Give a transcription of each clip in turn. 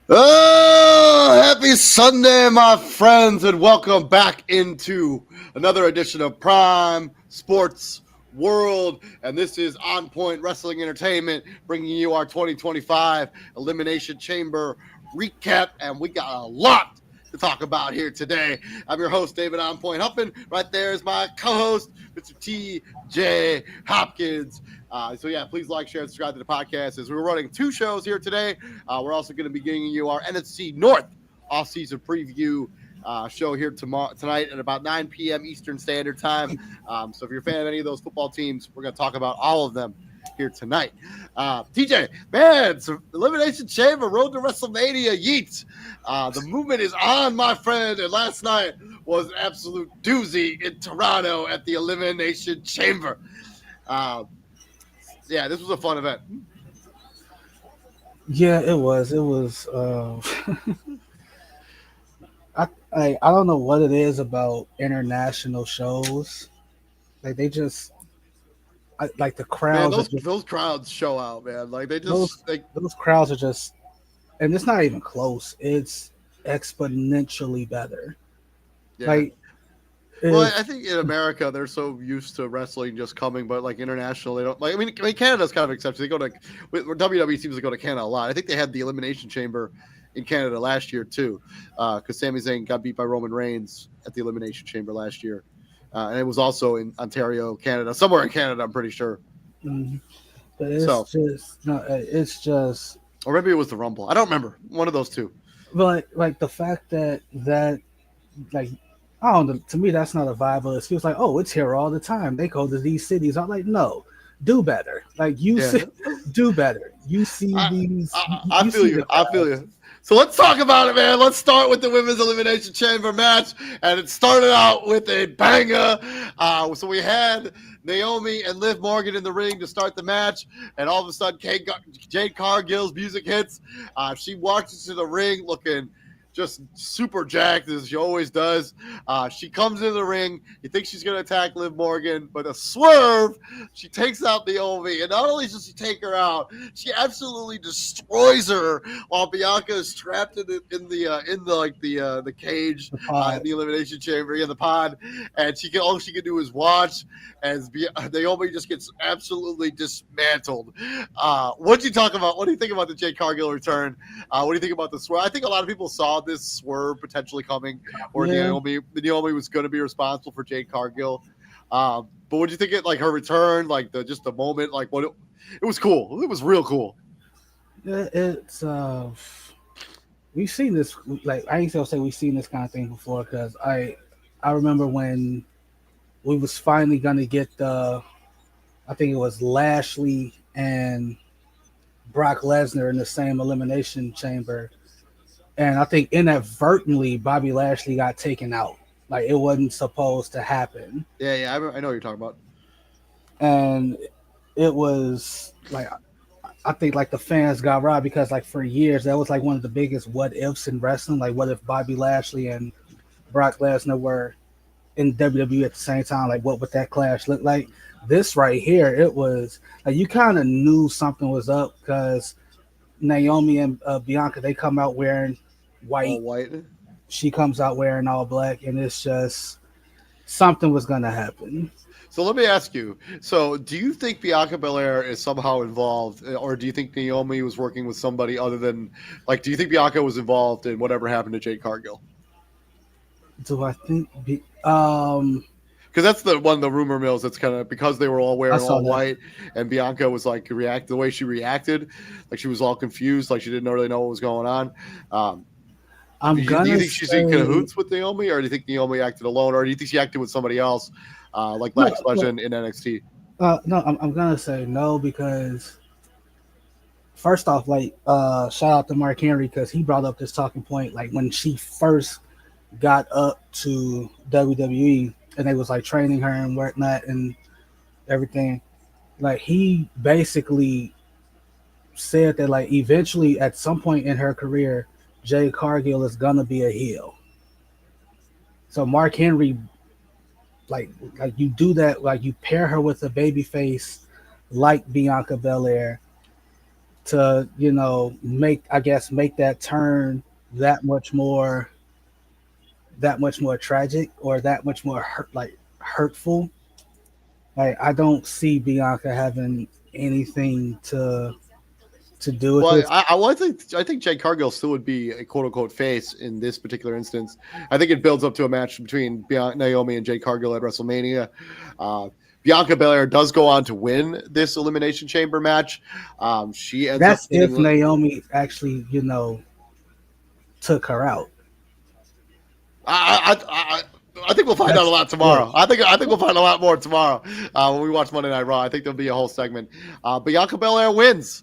Oh, happy Sunday, my friends, and welcome back into another edition of Prime Sports World. And this is On Point Wrestling Entertainment, bringing you our 2025 Elimination Chamber recap. And we got a lot to talk about here today. I'm your host, David On Point Huffman. Right there is my co-host, Mr. T.J. Hopkins. Please like, share, and subscribe to the podcast as we're running two shows here today. We're also going to be giving you our NFC North off-season preview show here tonight at about 9 p.m. Eastern Standard Time. So if you're a fan of any of those football teams, we're going to talk about all of them here tonight. TJ, man, it's Elimination Chamber, Road to WrestleMania, yeet. The movement is on, my friend, and last night was an absolute doozy in Toronto at the Elimination Chamber. This was a fun event. Yeah, it was. It was. I don't know what it is about international shows. Like they just, like the crowds. Man, those crowds show out, man. Like they just those crowds are just, and it's not even close. It's exponentially better. Yeah. Well, I think in America they're so used to wrestling just coming, but like international, they don't like. I mean, Canada's kind of exception. They go to WWE seems to go to Canada a lot. I think they had the Elimination Chamber in Canada last year too, because Sami Zayn got beat by Roman Reigns at the Elimination Chamber last year, and it was also in Ontario, Canada, somewhere in Canada, I'm pretty sure. Mm-hmm. But it's just, or maybe it was the Rumble. I don't remember. One of those two. But like the fact that like. I don't know. To me, that's not a vibe. It feels like, oh, it's here all the time. They go to these cities. I'm like, no, do better. Like do better. You see these. I feel you. So let's talk about it, man. Let's start with the Women's Elimination Chamber match, and it started out with a banger. So we had Naomi and Liv Morgan in the ring to start the match, and all of a sudden, Jade Cargill's music hits. She walks into the ring looking just super jacked as she always does. She comes in the ring. You think she's going to attack Liv Morgan, but a swerve, she takes out Naomi. And not only does she take her out, she absolutely destroys her while Bianca is trapped in the cage, in the Elimination Chamber, in the pod. And all she can do is watch as Naomi just gets absolutely dismantled. What do you think about the Jade Cargill return? What do you think about the swerve? I think a lot of people saw this swerve potentially coming, or Naomi was going to be responsible for Jade Cargill. But what do you think of like her return, like the moment, like what it was cool. It was real cool. It's we've seen this, like I ain't gonna say we've seen this kind of thing before, because I remember when we was finally gonna get I think it was Lashley and Brock Lesnar in the same Elimination Chamber. And I think inadvertently, Bobby Lashley got taken out. Like, it wasn't supposed to happen. Yeah, I know what you're talking about. And it was, like, I think, like, the fans got robbed because, like, for years, that was, like, one of the biggest what-ifs in wrestling. Like, what if Bobby Lashley and Brock Lesnar were in WWE at the same time? Like, what would that clash look like? This right here, it was, like, you kind of knew something was up because Naomi and Bianca, they come out wearing white. All white. She comes out wearing all black, and it's just something was going to happen. So let me ask you. So do you think Bianca Belair is somehow involved, or do you think Naomi was working with somebody other than, like, do you think Bianca was involved in whatever happened to Jade Cargill? Do I think because that's the rumor mills that's kind of, because they were all wearing all white, and Bianca was like the way she reacted, like she was all confused, like she didn't really know what was going on. Do you think she's in cahoots with Naomi, or do you think Naomi acted alone, or do you think she acted with somebody else, like Lax Legend in NXT? No, I'm gonna say no, because first off, like shout out to Mark Henry because he brought up this talking point like when she first got up to WWE and they was like training her and whatnot and everything. Like he basically said that like eventually at some point in her career, Jade Cargill is gonna be a heel. So Mark Henry, like you do that, like you pair her with a baby face like Bianca Belair to make I guess make that turn that much more that much more tragic or that much more hurtful. Like I don't see Bianca having anything to do with Well, this. I think Jade Cargill still would be a quote unquote face in this particular instance. I think it builds up to a match between Naomi and Jade Cargill at WrestleMania. Uh, Bianca Belair does go on to win this Elimination Chamber match. She ends up That's if pinning. Naomi actually, took her out. I, I, I think we'll find out a That's lot yeah. tomorrow. I think we'll find a lot more tomorrow when we watch Monday Night Raw. I think there'll be a whole segment. Bianca Belair wins.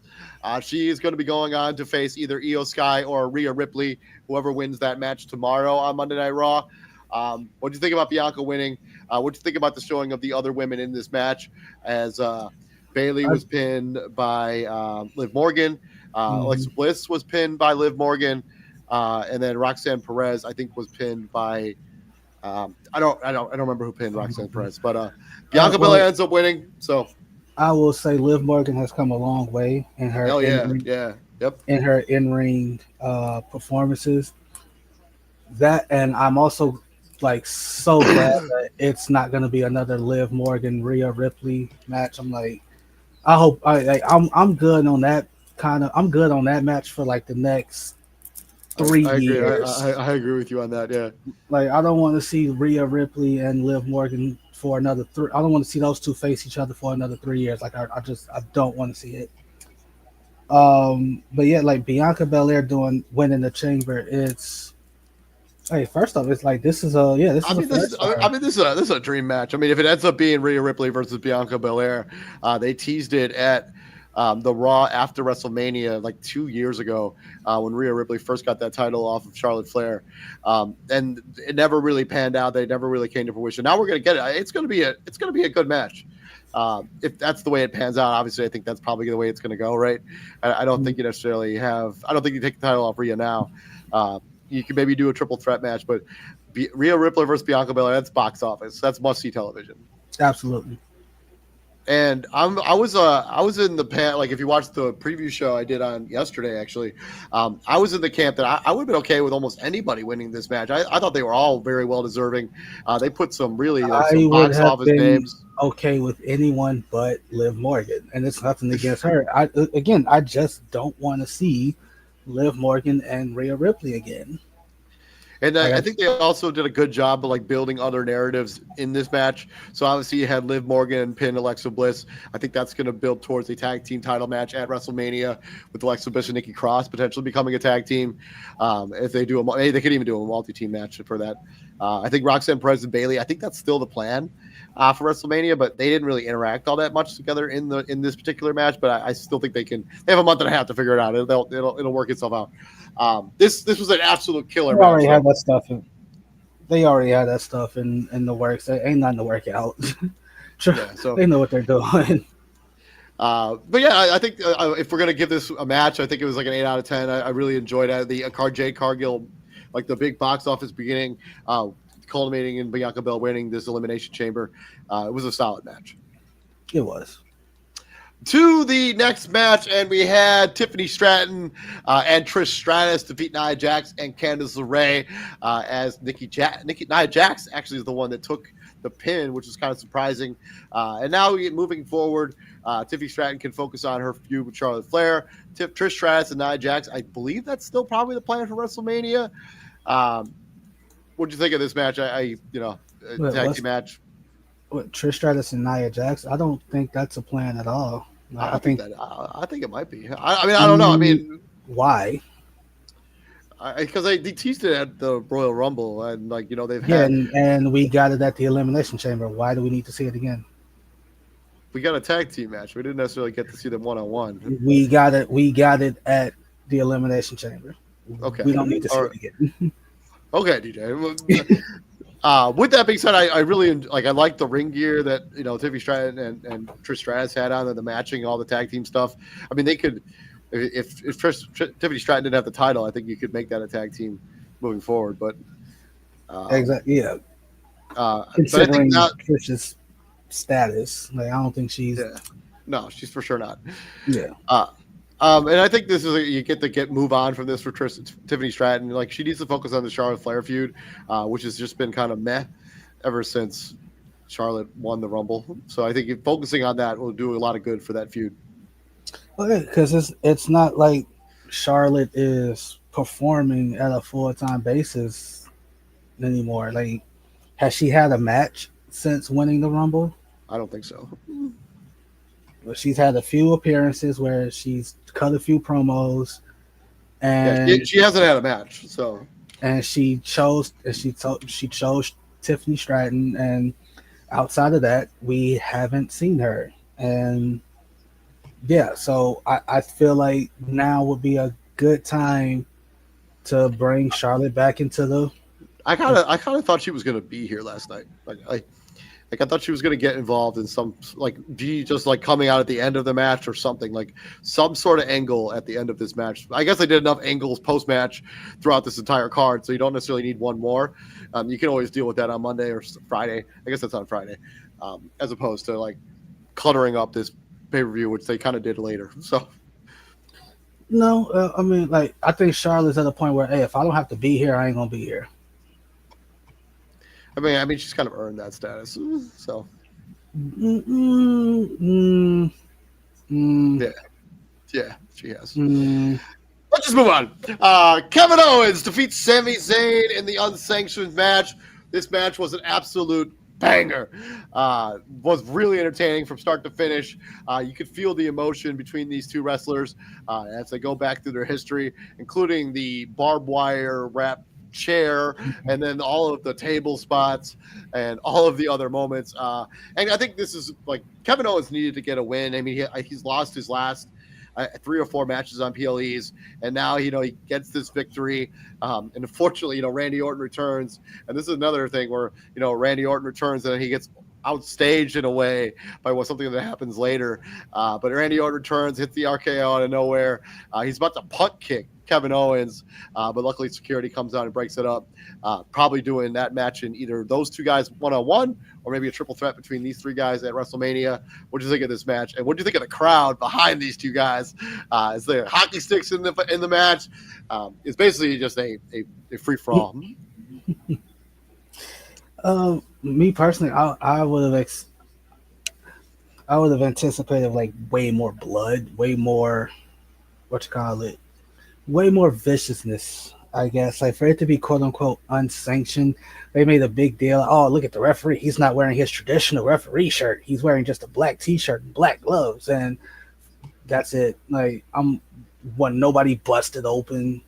She is going to be going on to face either Io Sky or Rhea Ripley, whoever wins that match tomorrow on Monday Night Raw. What do you think about Bianca winning? What do you think about the showing of the other women in this match? As Bailey I, was pinned by Liv Morgan, mhm. Alexa Bliss was pinned by Liv Morgan, and then Roxanne Perez, I think, was pinned by. I don't remember who pinned Roxanne Perez, but Bianca Well, Belair ends up winning. So I will say Liv Morgan has come a long way in her hell in yeah, ring yeah, yep. performances. That and I'm also like so glad that it's not going to be another Liv Morgan Rhea Ripley match. I'm like, I hope I'm good on that I'm good on that match for like the next three I agree. years. I agree with you on that. Yeah. Like I don't want to see Rhea Ripley and Liv Morgan for another three. I don't want to see those two face each other for another 3 years. Like I don't want to see it. But yeah, like Bianca Belair doing winning the chamber. It's hey, first off, it's like this I is a mean, this is. first for I her. mean, this is a dream match. I mean, if it ends up being Rhea Ripley versus Bianca Belair, they teased it at the Raw after WrestleMania like 2 years ago when Rhea Ripley first got that title off of Charlotte Flair, and it never really panned out. They never really came to fruition. Now we're gonna get it. It's gonna be a good match. If that's the way it pans out, obviously, I think that's probably the way it's going to go, right? I don't think you necessarily have. I don't think you take the title off Rhea now. Uh, you can maybe do a triple threat match, but Rhea Ripley versus Bianca Belair, that's box office. That's must see television. Absolutely. And I was in the pan, like if you watched the preview show I did on yesterday, actually, I was in the camp that I would have been okay with almost anybody winning this match. I thought they were all very well deserving. They put some really like I some would box have office been names. okay with anyone but Liv Morgan, and it's nothing against her. I just don't want to see Liv Morgan and Rhea Ripley again. And Like I I, think they also did a good job of like building other narratives in this match. So obviously you had Liv Morgan pin Alexa Bliss. I think that's going to build towards a tag team title match at WrestleMania with Alexa Bliss and Nikki Cross potentially becoming a tag team. If they do they could even do a multi-team match for that. I think Roxanne Perez and Bailey. I think that's still the plan for WrestleMania, but they didn't really interact all that much together in this particular match. But I still think they can. They have a month and a half to figure it out. It'll work itself out. This was an absolute killer they match already had though. that stuff. They already had that stuff in the works. There ain't nothing to work out. Yeah. So, They know what they're doing. but yeah, I think if we're gonna give this a match, I think it was like an 8 out of 10. I really enjoyed it. The Jade Cargill, like the big box office beginning, culminating in Bianca Bell winning this Elimination Chamber. It was a solid match. It was. To the next match, and we had Tiffany Stratton and Trish Stratus defeat Nia Jax and Candice LeRae as Nia Jax actually is the one that took the pin, which is kind of surprising. And now moving forward, Tiffany Stratton can focus on her feud with Charlotte Flair. Trish Stratus and Nia Jax, I believe that's still probably the plan for WrestleMania. What do you think of this match? What, Tag what's team match. what Trish Stratus and Nia Jax? I don't think that's a plan at all. Like, I think I think it might be. I mean, I don't know. I mm, mean, why? because they teased it at the Royal Rumble, and like they've Yeah, had. and we got it at the Elimination Chamber. Why do we need to see it again? We got a tag team match. We didn't necessarily get to see them one-on-one. We got it. We got it at the Elimination Chamber. Okay. We don't need to see All it again. Okay, DJ. With that being said, I really like. I like the ring gear that Tiffany Stratton and Trish Stratus had on, and the matching, all the tag team stuff. I mean, they could, if Tiffany Stratton didn't have the title, I think you could make that a tag team moving forward. But Exactly. Yeah. but I Considering think Trish's status, like I don't think she's. yeah, no, she's for sure not. Yeah. And I think this is you get to move on from this for Tiffany Stratton. Like she needs to focus on the Charlotte Flair feud, which has just been kind of meh ever since Charlotte won the Rumble. So I think focusing on that will do a lot of good for that feud. Okay, because it's not like Charlotte is performing at a full-time basis anymore. Like, has she had a match since winning the Rumble? I don't think so. Well, she's had a few appearances where she's cut a few promos, and she hasn't had a match. So she chose Tiffany Stratton, and outside of that, we haven't seen her. And yeah, so I feel like now would be a good time to bring Charlotte back into the. I kind of thought she was going to be here last night. Like I thought she was going to get involved in some just like coming out at the end of the match or something, like some sort of angle at the end of this match. I guess they did enough angles post match throughout this entire card, so you don't necessarily need one more. You can always deal with that on Monday or Friday. I guess that's on Friday, as opposed to like cluttering up this pay-per-view, which they kind of did later. So no, I mean, like I think Charlotte's at a point where, hey, if I don't have to be here, I ain't gonna be here. I mean, she's kind of earned that status. So, yeah, she has. Let's just move on. Kevin Owens defeats Sami Zayn in the unsanctioned match. This match was an absolute banger. Was really entertaining from start to finish. You could feel the emotion between these two wrestlers as they go back through their history, including the barbed wire wrap chair and then all of the table spots and all of the other moments. And I think this is like Kevin Owens needed to get a win. I mean, he's lost his last 3 or 4 matches on PLEs, and now he gets this victory. And unfortunately, Randy Orton returns, and this is another thing where Randy Orton returns and he gets outstaged in a way by something that happens later. But Randy Orton returns, hits the RKO out of nowhere. He's about to punt kick Kevin Owens, but luckily security comes out and breaks it up. Probably doing that match in either those two guys one-on-one or maybe a triple threat between these 3 guys at WrestleMania. What do you think of this match? And what do you think of the crowd behind these 2 guys? Is there hockey sticks in the match? It's basically just a free-for-all. Me personally, I would have anticipated like way more blood, way more way more viciousness, I guess. Like for it to be quote unquote unsanctioned, they made a big deal. Oh, look at the referee. He's not wearing his traditional referee shirt. He's wearing just a black t-shirt and black gloves, and that's it. Like nobody busted open.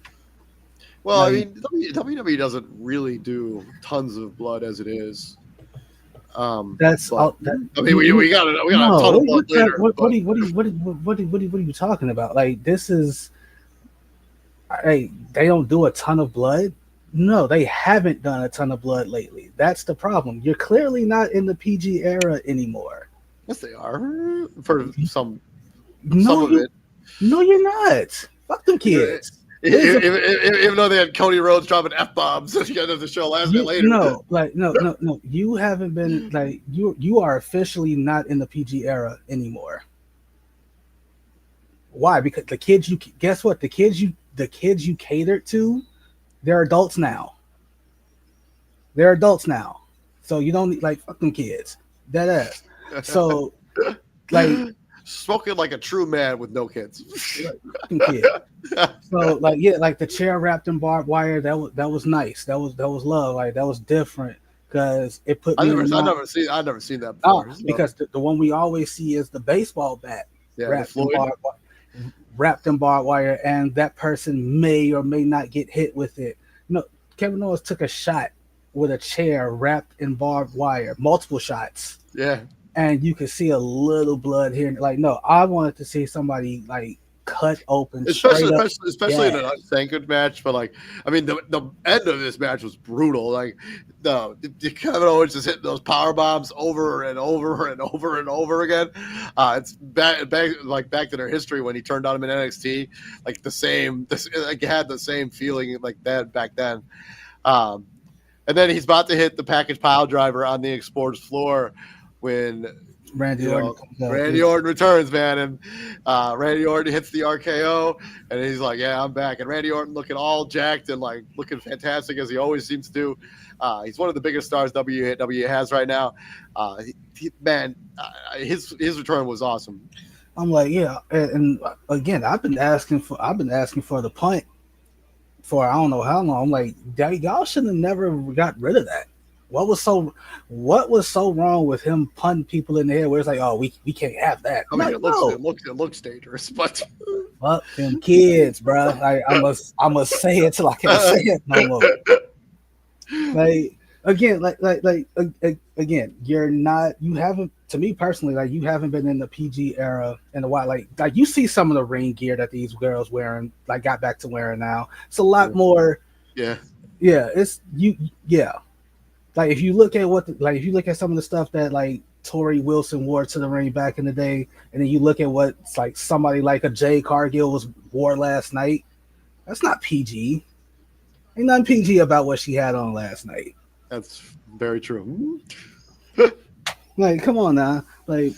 Well, I mean, WWE doesn't really do tons of blood as it is. We got a ton of blood later. What are you talking about? Like this is. Hey, they don't do a ton of blood. No, they haven't done a ton of blood lately. That's the problem. You're clearly not in the PG era anymore. Yes, they are for some of it. No, you're not. Fuck them kids. Even though they had Cody Rhodes dropping F-bombs at the end of the show last night later. No. You haven't been like you are officially not in the PG era anymore. Why? Because the kids the kids you catered to, they're adults now. So you don't need fuck them kids. Dead ass. So spoken like a true man with no kids. Fucking kid. So the chair wrapped in barbed wire, that was nice. That was love. Like that was different because it put me I've never seen that before. Because the one we always see is the baseball bat wrapped in barbed wire, and that person may or may not get hit with it. No, Kevin Owens took a shot with a chair wrapped in barbed wire, multiple shots. Yeah. and you could see a little blood here. Like, no, I wanted to see somebody like cut open straight up. Especially in an unthanked match. But like, I mean, the end of this match was brutal. Like, the Kevin Owens just hitting those power bombs over and over and over and over again. It's back to their history when he turned on him in NXT. Like like had the same feeling like that back then. And then he's about to hit the package pile driver on the Explorer's floor when Randy Orton returns, man, and Randy Orton hits the RKO, and he's like, "Yeah, I'm back." And Randy Orton looking all jacked and like looking fantastic as he always seems to do. He's one of the biggest stars WWE has right now. His return was awesome. I'm like, yeah, and again, I've been asking for the punt for I don't know how long. I'm like, y'all should have never got rid of that. What was so wrong with him punting people in the head where it's like, oh, we can't have that? I mean, it looks dangerous, but fuck them kids, bro. I must say it till I can't say it no more. Like again, you haven't, to me personally, like you haven't been in the PG era in a while. Like you see some of the ring gear that these girls wearing, like got back to wearing now. It's a lot more. Yeah. It's you. Yeah. Like if you look at some of the stuff that like Tori Wilson wore to the ring back in the day, and then you look at what like somebody like a Jay Cargill wore last night, that's not PG. Ain't nothing PG about what she had on last night. That's very true. Like, come on now. Like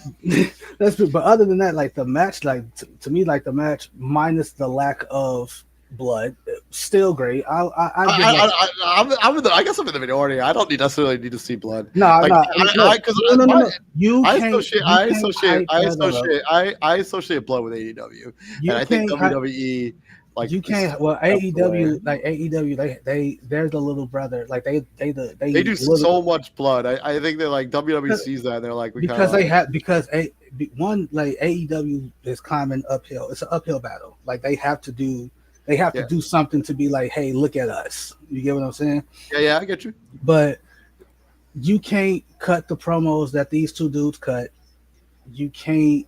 but other than that, like the match, like to me, like the match minus the lack of blood, still great. I guess I'm in the minority. I don't necessarily need to see blood. No. You I associate blood with AEW, and I think WWE. Like you can't. Well, AEW, like AEW, they're the little brother. Like they do so much blood. I think that like WWE sees that and they're like one like AEW is climbing uphill. It's an uphill battle. Like they have to do something to be like, hey, look at us. You get what I'm saying? Yeah, I get you. But you can't cut the promos that these two dudes cut. You can't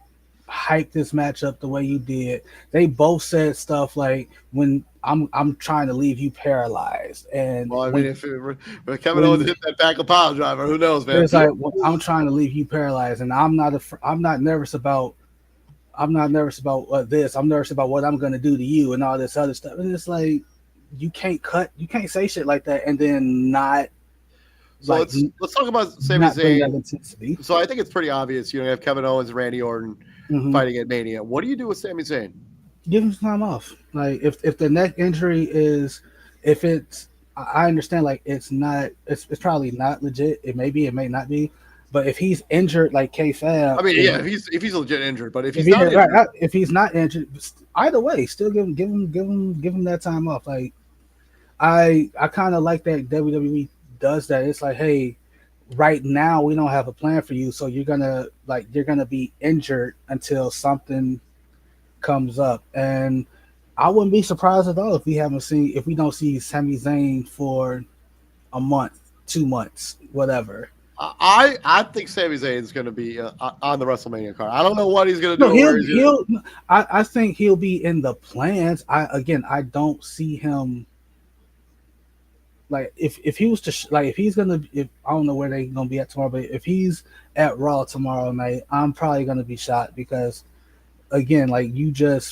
hype this match up the way you did. They both said stuff like, when I'm trying to leave you paralyzed. And well, I mean, if Kevin Owens hit that back of pile driver, who knows, man? It's like, well, I'm trying to leave you paralyzed, and I'm not nervous about this. I'm nervous about what I'm going to do to you and all this other stuff. And it's like, you can't say shit like that and then not. So like, let's talk about Sami Zayn. So I think it's pretty obvious. You have Kevin Owens and Randy Orton fighting at Mania. What do you do with Sami Zayn? Give him some time off. Like if the neck injury is, I understand. Like it's probably not legit. It may be, it may not be. But if he's injured, like K-Fab, I mean, yeah, if he's legit injured, but if he's not injured, either way, still give him that time off. Like I kind of like that WWE does that. It's like, hey, right now we don't have a plan for you, so you're gonna be injured until something comes up. And I wouldn't be surprised at all if we don't see Sami Zayn for a month, 2 months, whatever. I think Sami Zayn is going to be on the WrestleMania card. I don't know what he's going to do. I think he'll be in the plans. I don't see him. Like if he was to I don't know where they're gonna be at tomorrow, but if he's at Raw tomorrow night, I'm probably gonna be shocked because, again, like you did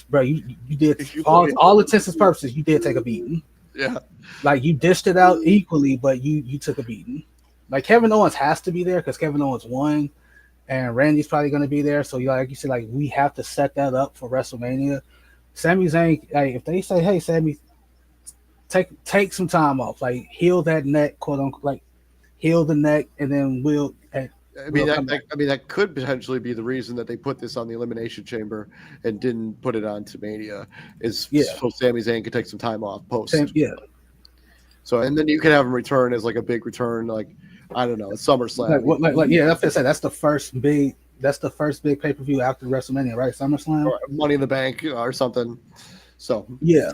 all intents and purposes, you did take a beating. Yeah, like you dished it out equally, but you took a beating. Like Kevin Owens has to be there because Kevin Owens won, and Randy's probably gonna be there. So like you said, like we have to set that up for WrestleMania. Sami Zayn, like if they say, hey, Sami, take some time off, like heal that neck, quote unquote, like heal the neck, and then that could potentially be the reason that they put this on the Elimination Chamber and didn't put it on to Mania, so Sami Zayn could take some time off post. So and then you can have him return as like a big return, like I don't know, SummerSlam. That's the first big pay-per-view after WrestleMania, right? SummerSlam, or Money in the Bank or something. So yeah.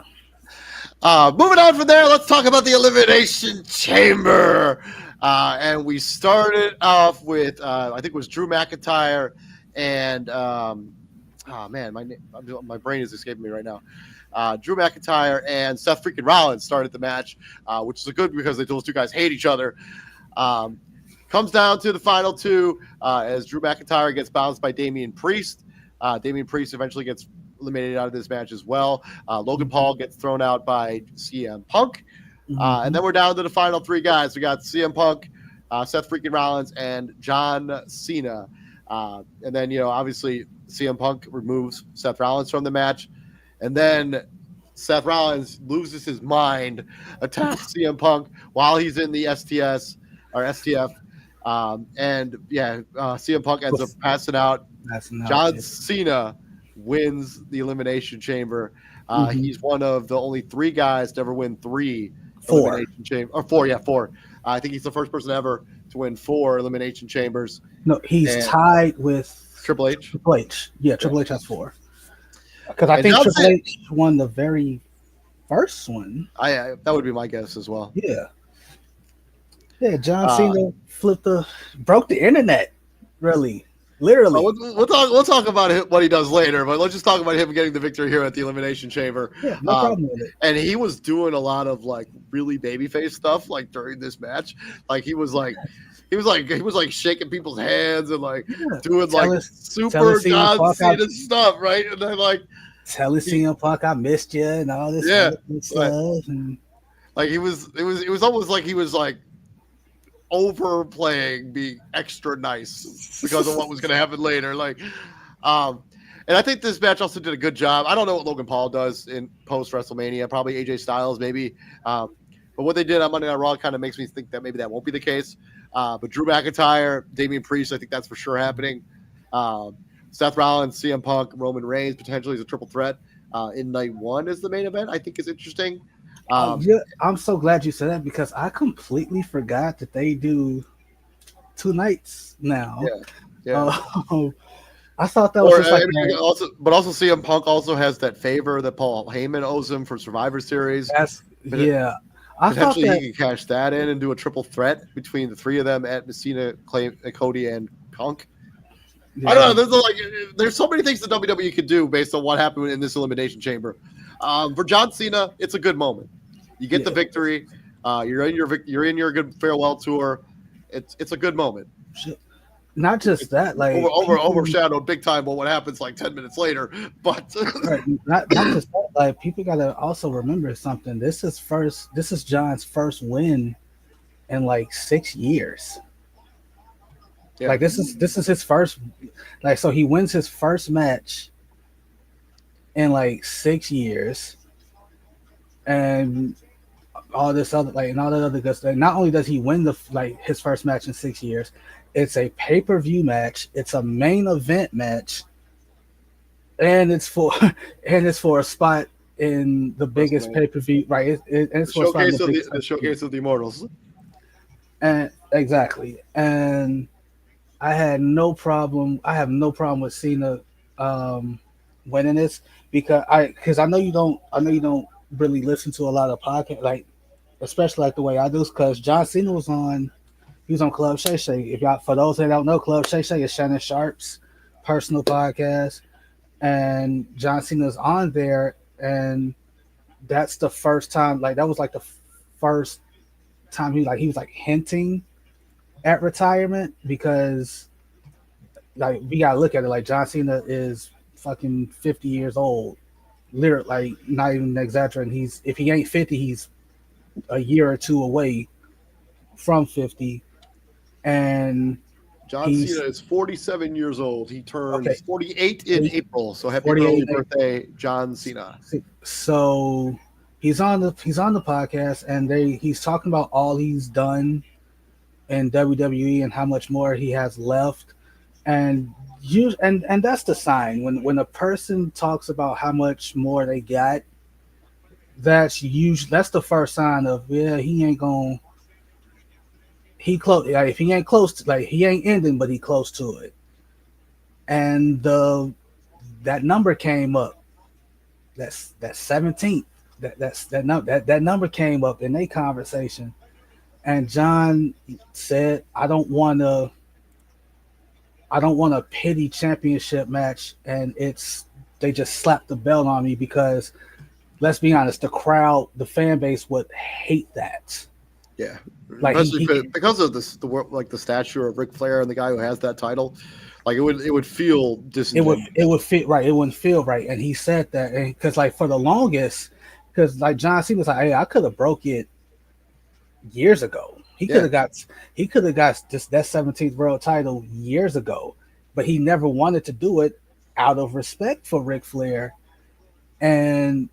Moving on from there, let's talk about the Elimination Chamber. And we started off with, I think it was Drew McIntyre and, oh man, my brain is escaping me right now. Drew McIntyre and Seth freaking Rollins started the match, which is good because those two guys hate each other. Comes down to the final two as Drew McIntyre gets bounced by Damian Priest. Damian Priest eventually gets eliminated out of this match as well. Logan Paul gets thrown out by CM Punk. And then we're down to the final three guys. We got CM Punk, Seth freaking Rollins, and John Cena. And then, obviously CM Punk removes Seth Rollins from the match. And then Seth Rollins loses his mind, attacks CM Punk while he's in the STS or STF. CM Punk ends up passing out. John Cena wins the Elimination Chamber. He's one of the only three guys to ever win four. I think he's the first person ever to win 4 Elimination Chambers. No, he's tied with Triple H. Triple H. Yeah, Triple H has 4. Because I think Triple H won the very first one. That would be my guess as well. Yeah. Yeah, John Cena broke the internet, really. Literally. We'll talk about what he does later, but let's just talk about him getting the victory here at the Elimination Chamber. Yeah, no problem with it. And he was doing a lot of really babyface stuff during this match. He was shaking people's hands and doing super John Cena stuff, right? And then telling CM Punk I missed you and all this stuff. And it was almost like he was overplaying being extra nice because of what was going to happen later. And I think this match also did a good job. I don't know what Logan Paul does in post WrestleMania, probably AJ Styles maybe. But what they did on Monday Night Raw kind of makes me think that maybe that won't be the case. But Drew McIntyre, Damian Priest, I think that's for sure happening. Seth Rollins, CM Punk, Roman Reigns potentially is a triple threat in night 1 as the main event. I think is interesting. I'm so glad you said that because I completely forgot that they do 2 nights now. Yeah. I thought that was also CM Punk also has that favor that Paul Heyman owes him for Survivor Series. Potentially he can cash that in and do a triple threat between the 3 of them at Messina, Cody, and Punk. Yeah. I don't know. There's so many things the WWE could do based on what happened in this Elimination Chamber. For John Cena, it's a good moment. You get the victory. You're in your good farewell tour. It's a good moment. Not just that, overshadowed big time by what happens 10 minutes later. But not just that, people gotta also remember something. This is John's first win in 6 years. Yeah. This is his first, so he wins his first match in 6 years, and all this other and all that other good stuff. Not only does he win his first match in 6 years, it's a pay-per-view match, it's a main event match, and it's for a spot in the biggest pay-per-view, right? It's for the showcase of the Immortals, and exactly. And I have no problem with Cena winning this because I know you don't really listen to a lot of podcasts, especially the way I do, because John Cena was on Club Shay Shay. For those that don't know, Club Shay Shay is Shannon Sharp's personal podcast, and John Cena's on there, and that's the first time that was the first time he was hinting at retirement, because we gotta look at it John Cena is fucking 50 years old, literally, not even exaggerating. If he ain't 50, he's a year or 2 away from 50. And John Cena is 47 years old. He turns 48 in April. So happy early birthday, John Cena. So he's on the podcast, and he's talking about all he's done in WWE and how much more he has left, and that's the sign when a person talks about how much more they got. That's the first sign of he ain't gonna. He close. If he ain't close to, he ain't ending, but he close to it. And that number came up. That's 17th. that number came up in a conversation, and John said, I don't want a pity championship match, and they just slapped the belt on me because let's be honest, the crowd, the fan base would hate that. Yeah, Like especially because of the stature of Ric Flair and the guy who has that title, like it would feel disingenuous. it would fit right. It wouldn't feel right, and he said that, and because like for the longest, because like John Cena was like, hey, I could have broke it years ago. He could have got just that 17th world title years ago, but he never wanted to do it out of respect for Ric Flair, and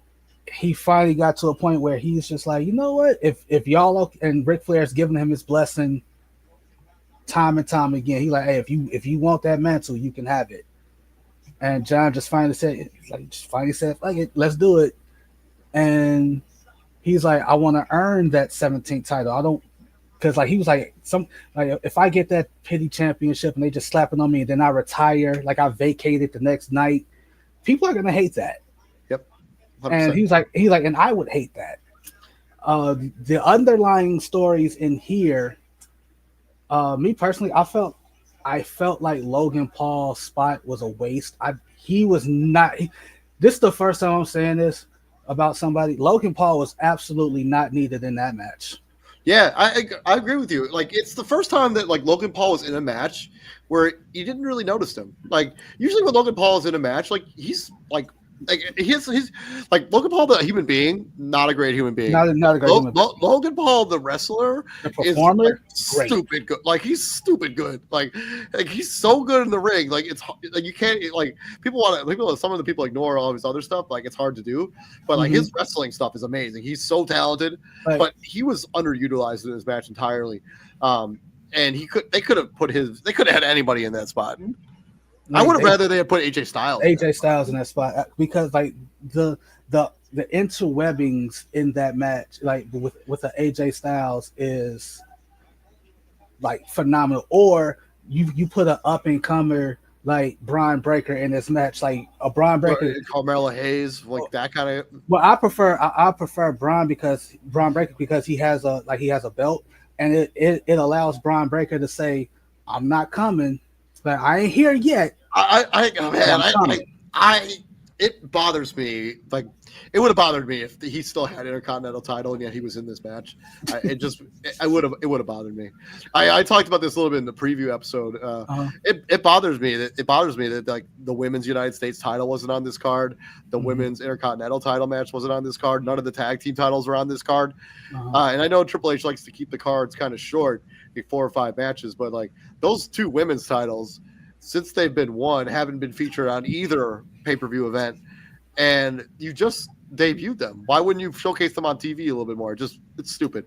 he finally got to a point where he's just like, you know what? If y'all and Ric Flair's giving him his blessing time and time again, he like, hey, if you want that mantle, you can have it. And John just finally said, fuck it, let's do it. And he's like, I want to earn that 17th title. I don't, because like he was like if I get that pity championship and they just slap it on me and then I retire, like I vacated the next night, people are gonna hate that. Yep. 100%. And he's like, and I would hate that. The underlying stories in here, me personally, I felt like Logan Paul's spot was a waste. He was not. This is the first time I'm saying this about somebody. Logan Paul was absolutely not needed in that match. Yeah, I agree with you. Like it's the first time that like Logan Paul was in a match where you didn't really notice him. Like usually when Logan Paul is in a match, like he's he's like Logan Paul the human being, not a great human being. Not a great human being. Logan Paul the wrestler, the performer, is like stupid good. Like he's stupid good. Like he's so good in the ring. Like it's like you can't like some of the people ignore all of his other stuff. Like it's hard to do, but like his wrestling stuff is amazing. He's so talented, but he was underutilized in this match entirely. And they could have had anybody in that spot. I would have rather they had put AJ Styles in that spot because like the interwebbings in that match, like with the AJ Styles is like phenomenal. Or you put an up and comer like Brian Breaker in this match, like a Brian Breaker, Carmelo Hayes, like that kind of. Well, I prefer Brian Breaker because he has a belt, and it allows Brian Breaker to say, I'm not coming, but I ain't here yet. It bothers me. Like it would have bothered me if he still had Intercontinental title and yet he was in this match. It would have bothered me. I talked about this a little bit in the preview episode. It bothers me that like the women's United States title wasn't on this card. The women's Intercontinental title match wasn't on this card. None of the tag team titles were on this card. And I know Triple H likes to keep the cards kind of short, like 4 or 5 matches, but like those 2 women's titles, since they've been won, haven't been featured on either pay-per-view event, and you just debuted them. Why wouldn't you showcase them on TV a little bit more? It's stupid.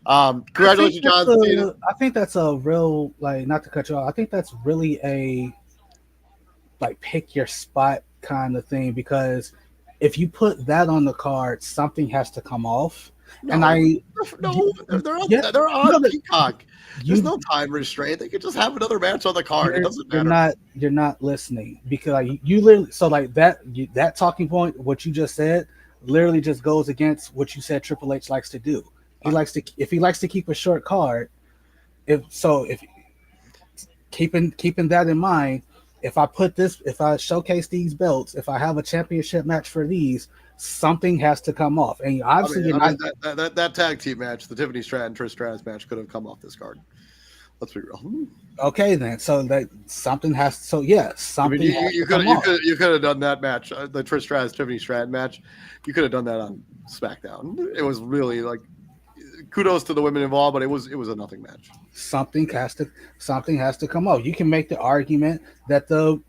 Congratulations, John Cena. I think that's a real, like, not to cut you off, I think that's really a like pick your spot kind of thing, because if you put that on the card, something has to come off. They're on Peacock. There's no time restraint. They could just have another match on the card. It doesn't matter. You're not listening, because like you literally, so like that talking point, what you just said, literally just goes against what you said Triple H likes to do. If he likes to keep a short card, if keeping that in mind, if I showcase these belts, if I have a championship match for these, something has to come off. And obviously, that tag team match, the Tiffany Stratton Trish Stratus match, could have come off this card. Let's be real. Okay, then. So that something has. So yeah, something. I mean, you could have done that match, the Trish Stratus Tiffany Stratton match. You could have done that on SmackDown. It was really like, kudos to the women involved, but it was a nothing match. Something has to come off. You can make the argument that the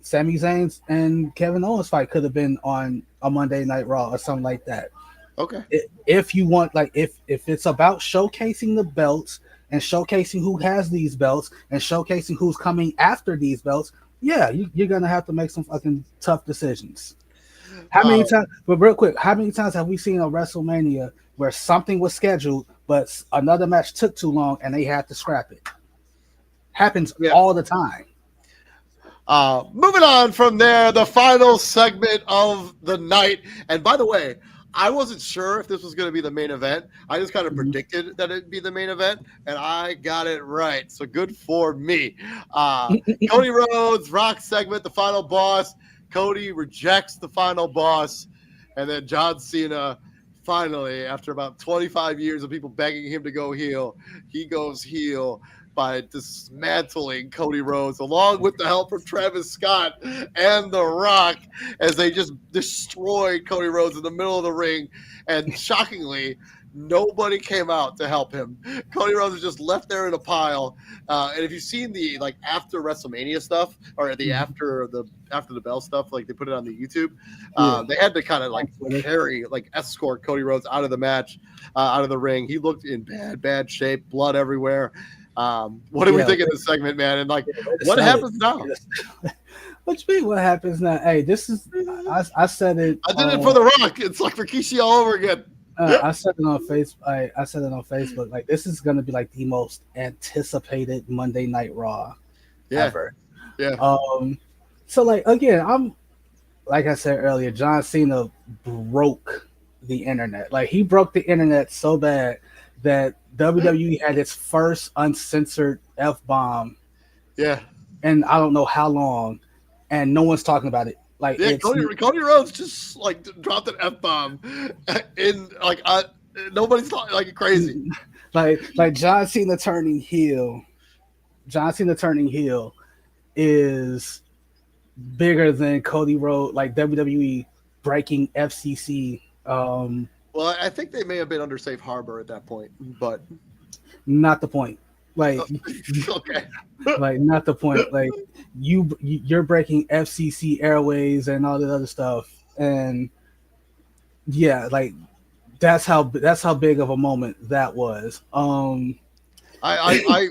Sami Zayn's and Kevin Owens fight could have been on a Monday Night Raw or something like that. Okay. If you want, like, if it's about showcasing the belts and showcasing who has these belts and showcasing who's coming after these belts, yeah, you're gonna have to make some fucking tough decisions. How many times? But real quick, how many times have we seen a WrestleMania where something was scheduled, but another match took too long and they had to scrap it? Happens all the time. Moving on from there, the final segment of the night. And by the way, I wasn't sure if this was going to be the main event. I just kind of Mhm. predicted that it'd be the main event, and I got it right. So good for me. Cody Rhodes, Rock segment, the final boss. Cody rejects the final boss, and then John Cena. Finally, after about 25 years of people begging him to go heel, he goes heel by dismantling Cody Rhodes, along with the help from Travis Scott and The Rock, as they just destroyed Cody Rhodes in the middle of the ring. And shockingly, nobody came out to help him. Cody Rhodes was just left there in a pile. And if you've seen the like after WrestleMania stuff or the after the bell stuff, like they put it on the YouTube, Yeah. they had to kind of like escort Cody Rhodes out of the match, out of the ring. He looked in bad shape, blood everywhere. What do we think of this segment, man? And like, what happens now? What you mean? What happens now? Hey, this is I said it. I did it for The Rock. It's like Rikishi all over again. I said it on Facebook. I said it on Facebook. Like, this is gonna be like the most anticipated Monday Night Raw ever. Yeah. So like again, I'm like I said earlier, John Cena broke the internet. Like, he broke the internet so bad that WWE had its first uncensored F-bomb. Yeah. And I don't know how long, and no one's talking about it. Like, yeah, Cody Rhodes just like dropped an F-bomb in like nobody's talking like crazy. Like John Cena turning heel. John Cena turning heel is bigger than Cody Rhodes, like WWE breaking FCC. Well, I think they may have been under safe harbor at that point, but not the point. Like, okay. Like, not the point. Like, you're breaking FCC airways and all that other stuff, and yeah, like that's how big of a moment that was. I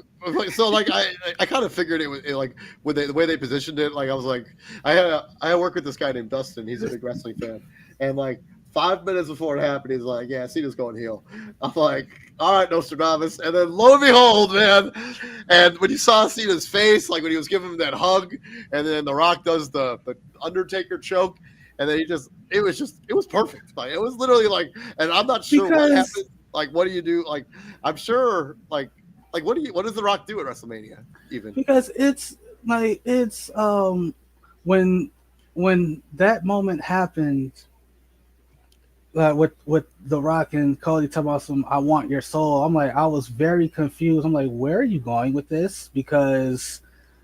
kind of figured it was like when the way they positioned it. Like, I was like, I work with this guy named Dustin. He's a big wrestling fan, and like 5 minutes before it happened, he's like, "Yeah, Cena's going heel." I'm like, "All right, Nostradamus." And then lo and behold, man, and when you saw Cena's face, like when he was giving him that hug, and then The Rock does the Undertaker choke, and then it was perfect. Like, it was literally like, and I'm not sure what happened. Like, what do you do? Like, I'm sure, like what does The Rock do at WrestleMania? Even because it's when that moment happened. With The Rock and Cody talking about some "I want your soul," I'm like, I was very confused. I'm like, where are you going with this? Because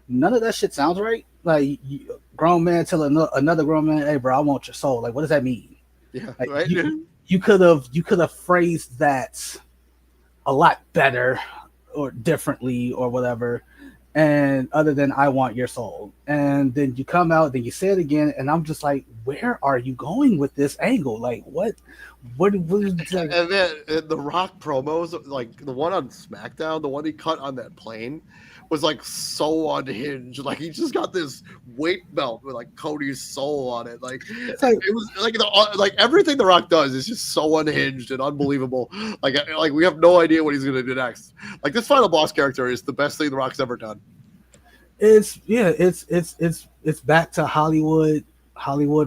none of that shit sounds right. Like, grown man tell another grown man, "Hey, bro, I want your soul." Like, what does that mean? Yeah, like, right. You could have phrased that a lot better or differently or whatever. And other than "I want your soul," and then you come out, then you say it again, and I'm just like, where are you going with this angle? Like, what is like? And then the Rock promos, like the one on SmackDown, the one he cut on that plane, was like so unhinged. Like, he just got this weight belt with like Cody's soul on it. Like, it was like everything The Rock does is just so unhinged and unbelievable. Like we have no idea what he's gonna do next. Like, this final boss character is the best thing The Rock's ever done. It's back to Hollywood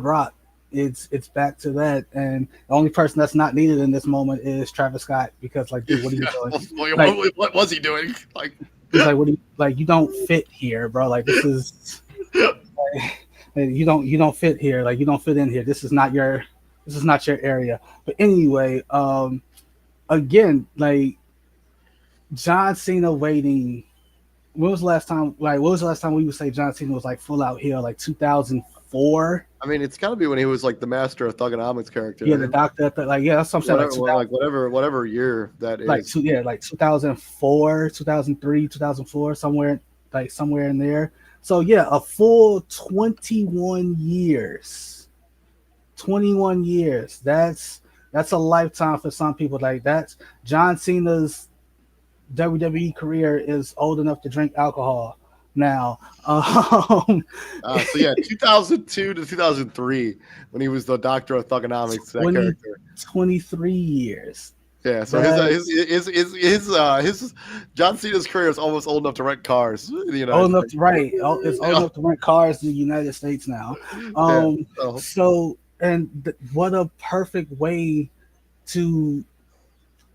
Rock. It's back to that, and the only person that's not needed in this moment is Travis Scott, because like, dude, what are you doing? Like, what was he doing? Like, he's like, what do you like? You don't fit here, bro. Like, this is you don't fit here. Like, you don't fit in here. This is not your area. But anyway, again, like, John Cena waiting. When was the last time we would say John Cena was like full out heel? Like 2004. I mean, it's got to be when he was like the master of Thugonomics character. Yeah, the doctor. Like, yeah, that's something like whatever year that is. Like 2004, 2003, 2004, somewhere in there. So yeah, a full 21 years. 21 years. That's a lifetime for some people. Like, that's John Cena's WWE career is old enough to drink alcohol now. So yeah, 2002 to 2003, when he was the Doctor of Thugonomics, that character. 23 years. Yeah, so That's his John Cena's career is almost old enough to rent cars in the United old enough States. to right. It's old Yeah, enough to rent cars in the United States now. yeah. So So and what a perfect way to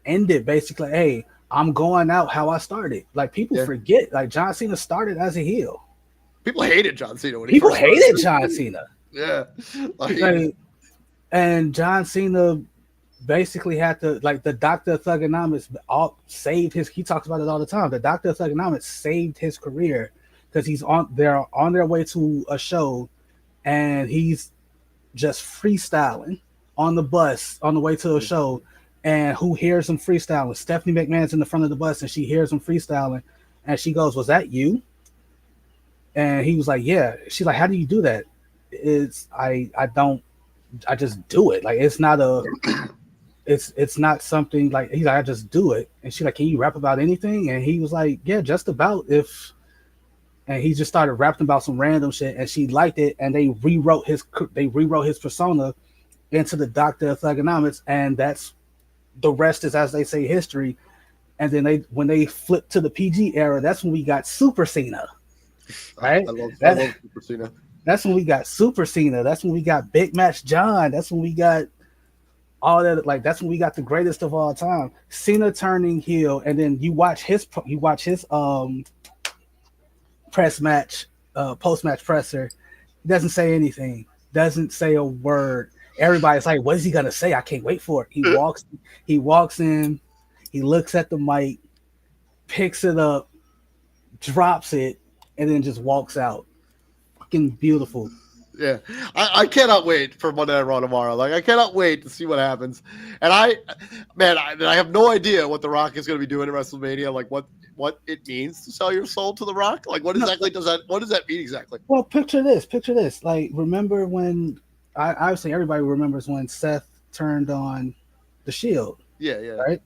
end it. Basically, hey, I'm going out how I started. Like people yeah, forget, like John Cena started as a heel. people hated John Cena when he People first started. hated John Cena. Yeah, like Like, and John Cena basically had to like the Doctor of Thugonomics all saved his. He talks about it all the time. The Doctor of Thugonomics saved his career because they're on their way to a show, and he's just freestyling on the bus on the way to a show. And who hears him freestyling? Stephanie McMahon's in the front of the bus, and she hears him freestyling, and she goes, "Was that you?" And he was like, "Yeah." She's like, "How do you do that?" It's I don't I just do it. Like it's not something like he's like I just do it. And she's like, "Can you rap about anything?" And he was like, "Yeah, just about if." And he just started rapping about some random shit, and she liked it. And they rewrote his persona into the Doctor of Thugonomics, and that's the rest is, as they say, history. And then when they flipped to the PG era, that's when we got Super Cena, right? I love Super Cena. That's when we got Super Cena. That's when we got Big Match John. That's when we got all that. Like that's when we got the greatest of all time. Cena turning heel, and then you watch his press match, post match presser. He doesn't say anything. Doesn't say a word. Everybody's like, "What is he gonna say? I can't wait for it." He walks in. He looks at the mic, picks it up, drops it, and then just walks out. Fucking beautiful. Yeah, I cannot wait for Monday Night Raw tomorrow. Like, I cannot wait to see what happens. And I have no idea what The Rock is going to be doing at WrestleMania. Like, what it means to sell your soul to The Rock. Like, what does that mean exactly? Well, picture this. Like, remember when? Obviously, everybody remembers when Seth turned on the Shield. Yeah. Right.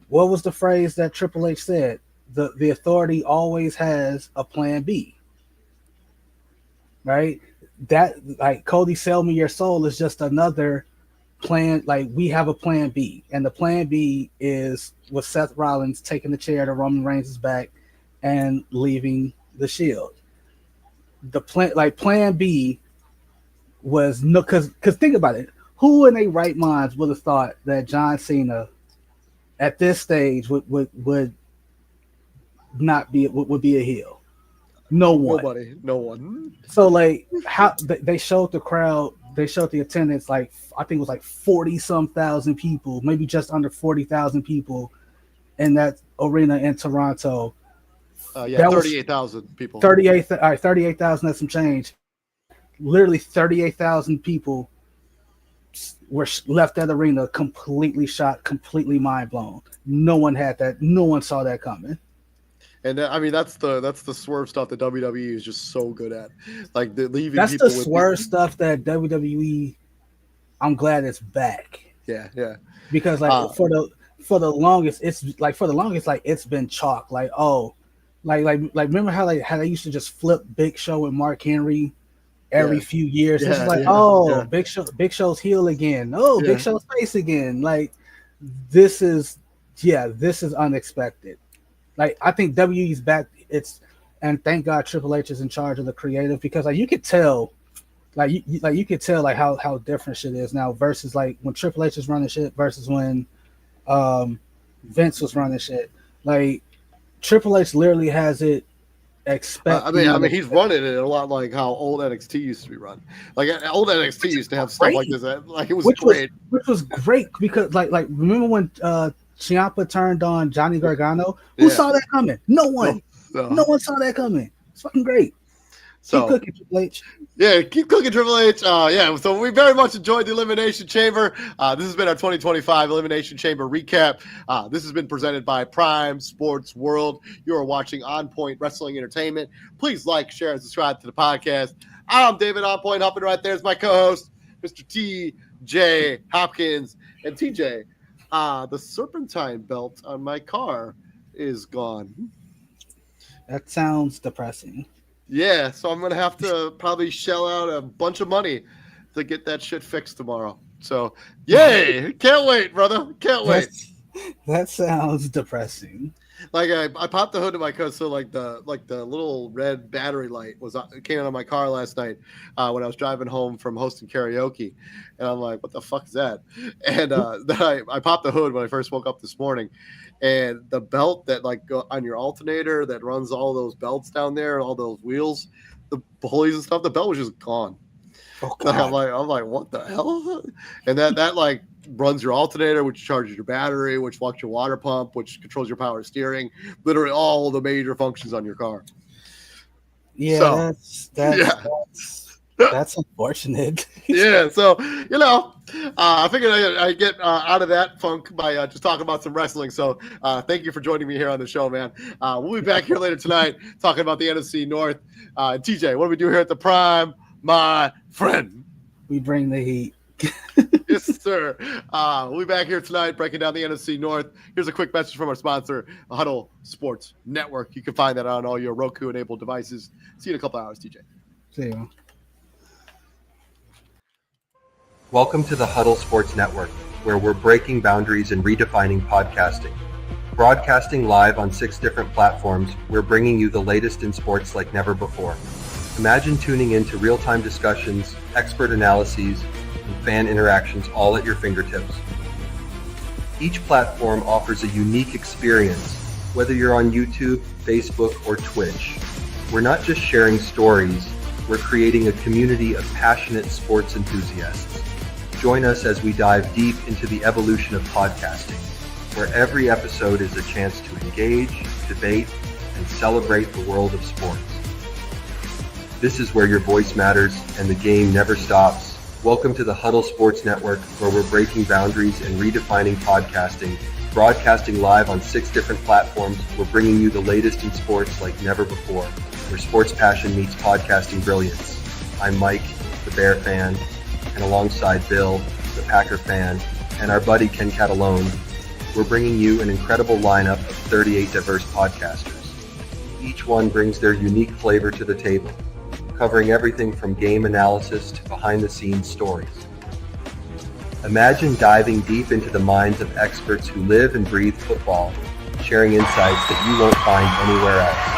What was the phrase that Triple H said? The authority always has a plan B. Right. That like Cody, sell me your soul is just another plan. Like we have a plan B, and the plan B is with Seth Rollins taking the chair to Roman Reigns' back and leaving the Shield. The plan B was no, because think about it. Who in their right minds would have thought that John Cena at this stage would not be would be a heel? No one. Nobody. No one. So like how they showed the crowd, they showed the attendance, like I think it was like 40-some thousand people, maybe just under 40,000 people in that arena in Toronto. 38,000 people. 38,000 and some change. Literally 38,000 people were left that arena completely shocked, completely mind blown. No one saw that coming. And I mean that's the swerve stuff that WWE is just so good at, like leaving. That's people the swerve stuff that WWE. I'm glad it's back. Yeah. Because like for the longest, it's been chalk. Like remember how they used to just flip Big Show and Mark Henry every few years. It's just Big Show's heel again. Oh, Big Show's face again. Like this is unexpected. Like I think WWE's back. And thank God Triple H is in charge of the creative, because like you could tell, you could tell like how different shit is now versus like when Triple H is running shit versus when Vince was running shit. Like Triple H literally has it expect. I mean, he's running it a lot like how old NXT used to be run. Like old NXT used to have stuff like this. Like it was great. Which was great because like remember when Ciampa turned on Johnny Gargano? Who saw that coming? No one. No one saw that coming. It's fucking great. Keep cooking, Triple H. Yeah, keep cooking, Triple H. So we very much enjoyed the Elimination Chamber. This has been our 2025 Elimination Chamber recap. This has been presented by Prime Sports World. You are watching On Point Wrestling Entertainment. Please like, share, and subscribe to the podcast. I'm David On Point. Hopping right there is my co-host, Mr. T.J. Hopkins. And T.J., the serpentine belt on my car is gone. That sounds depressing. Yeah, so I'm going to have to probably shell out a bunch of money to get that shit fixed tomorrow. So, yay! Can't wait, brother. Can't wait. That sounds depressing. Like I popped the hood of my car, so like the little red battery light came out of my car last night when I was driving home from hosting karaoke, and I'm like, what the fuck is that? And then I popped the hood when I first woke up this morning, and the belt that like go on your alternator that runs all those belts down there, all those wheels, the pulleys and stuff, the belt was just gone. Oh Like, God. I'm like, what the hell? And that like runs your alternator, which charges your battery, which locks your water pump, which controls your power steering. Literally all the major functions on your car. Yeah, So, yeah. that's unfortunate. Yeah, so I figured I get out of that funk by just talking about some wrestling. So thank you for joining me here on the show, man. We'll be back here later tonight talking about the NFC North. TJ, what do we do here at the Prime, my friend? We bring the heat. Yes, sir. We'll be back here tonight breaking down the NFC North. Here's a quick message from our sponsor, Huddle Sports Network. You can find that on all your Roku-enabled devices. See you in a couple hours, TJ. See you. Welcome to the Huddle Sports Network, where we're breaking boundaries and redefining podcasting. Broadcasting live on 6 different platforms, we're bringing you the latest in sports like never before. Imagine tuning into real-time discussions, expert analyses, and fan interactions all at your fingertips. Each platform offers a unique experience, whether you're on YouTube, Facebook, or Twitch. We're not just sharing stories, we're creating a community of passionate sports enthusiasts. Join us as we dive deep into the evolution of podcasting, where every episode is a chance to engage, debate, and celebrate the world of sports. This is where your voice matters and the game never stops. Welcome to the Huddle Sports Network, where we're breaking boundaries and redefining podcasting. Broadcasting live on 6 different platforms, we're bringing you the latest in sports like never before, where sports passion meets podcasting brilliance. I'm Mike, the Bear fan, and alongside Bill, the Packer fan, and our buddy Ken Catalone, we're bringing you an incredible lineup of 38 diverse podcasters. Each one brings their unique flavor to the table, covering everything from game analysis to behind-the-scenes stories. Imagine diving deep into the minds of experts who live and breathe football, sharing insights that you won't find anywhere else.